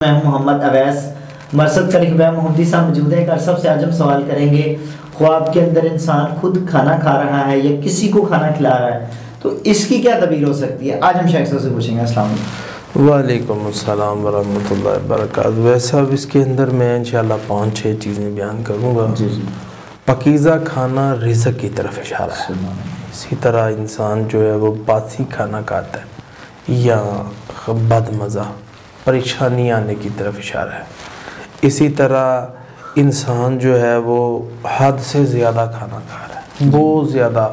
میں محمد اویس مرصد کا لکھوا محمدی صاحب موجود ہے. ایک عرصہ سے آج ہم سوال کریں گے، خواب کے اندر انسان خود کھانا کھا رہا ہے یا کسی کو کھانا کھلا رہا ہے تو اس کی کیا تعبیر ہو سکتی ہے؟ آج ہم شیخ صاحب سے پوچھیں گے. السلام علیکم. وعلیکم السلام ورحمۃ اللہ وبرکاتہ. ویسا اب اس کے اندر میں انشاءاللہ 5-6 چیزیں بیان کروں گا. جی پاکیزہ کھانا رزق کی طرف اشارہ ہے. اسی طرح انسان جو ہے وہ باسی کھانا کھاتا ہے یا بد مزہ پریشانی آنے کی طرف اشارہ ہے. اسی طرح انسان جو ہے وہ حد سے زیادہ کھانا کھا رہا ہے، بہت زیادہ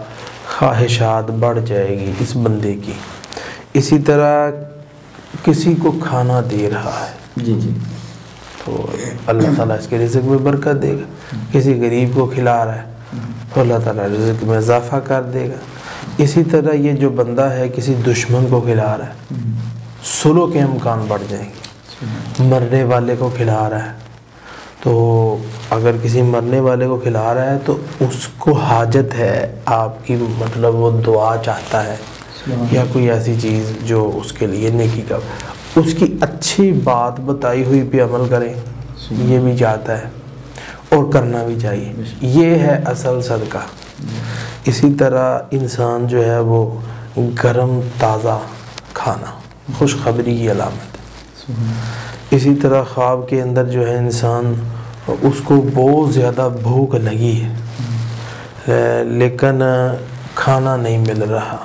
خواہشات بڑھ جائے گی اس بندے کی. اسی طرح کسی کو کھانا دے رہا ہے جی تو اللہ تعالیٰ اس کے رزق میں برکت دے گا. کسی غریب کو کھلا رہا ہے تو اللہ تعالیٰ رزق میں اضافہ کر دے گا. اسی طرح یہ جو بندہ ہے کسی دشمن کو کھلا رہا ہے، سلو کے امکان بڑھ جائیں گے. مرنے والے کو کھلا رہا ہے تو اگر کسی مرنے والے کو کھلا رہا ہے تو اس کو حاجت ہے آپ کی، مطلب وہ دعا چاہتا ہے یا کوئی ایسی چیز جو اس کے لیے نیکی کا، اس کی اچھی بات بتائی ہوئی پہ عمل کریں، یہ بھی چاہتا ہے اور کرنا بھی چاہیے. یہ ہے اصل صدقہ. اسی طرح انسان جو ہے وہ گرم تازہ کھانا خوشخبری کی علامت ہے. اسی طرح خواب کے اندر جو ہے انسان اس کو بہت زیادہ بھوک لگی ہے لیکن کھانا نہیں مل رہا.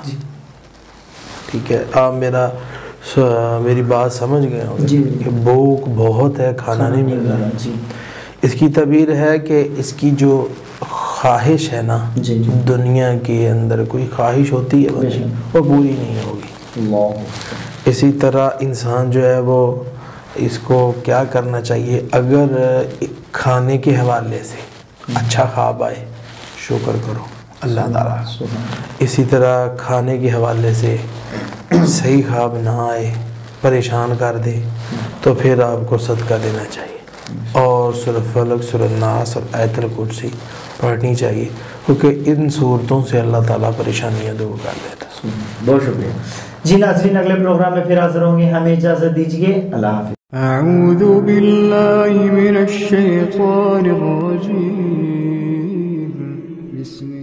ٹھیک ہے، آپ میری بات سمجھ گئے ہوں گے کہ بھوک بہت ہے، کھانا نہیں مل رہا. اس کی تعبیر ہے کہ اس کی جو خواہش ہے نا، دنیا کے اندر کوئی خواہش ہوتی ہے وہ پوری نہیں ہوگی. اسی طرح انسان جو ہے وہ اس کو کیا کرنا چاہیے، اگر کھانے کے حوالے سے اچھا خواب آئے شکر کرو اللہ تعالیٰ. اسی طرح کھانے کے حوالے سے صحیح خواب نہ آئے، پریشان کر دے، تو پھر آپ کو صدقہ دینا چاہیے اور سورۃ فلق، سورۃ ناس اور آیت الکرسی پڑھنی چاہیے، کیونکہ ان صورتوں سے اللہ تعالیٰ پریشانیاں دور کر دیتا ہے. بہت شکریہ. جی ناظرین، اگلے پروگرام میں پھر حاضر ہوں گے. ہمیں اجازت دیجیے. اللہ حافظ. اعوذ باللہ من الشیطان الرجیم. بسم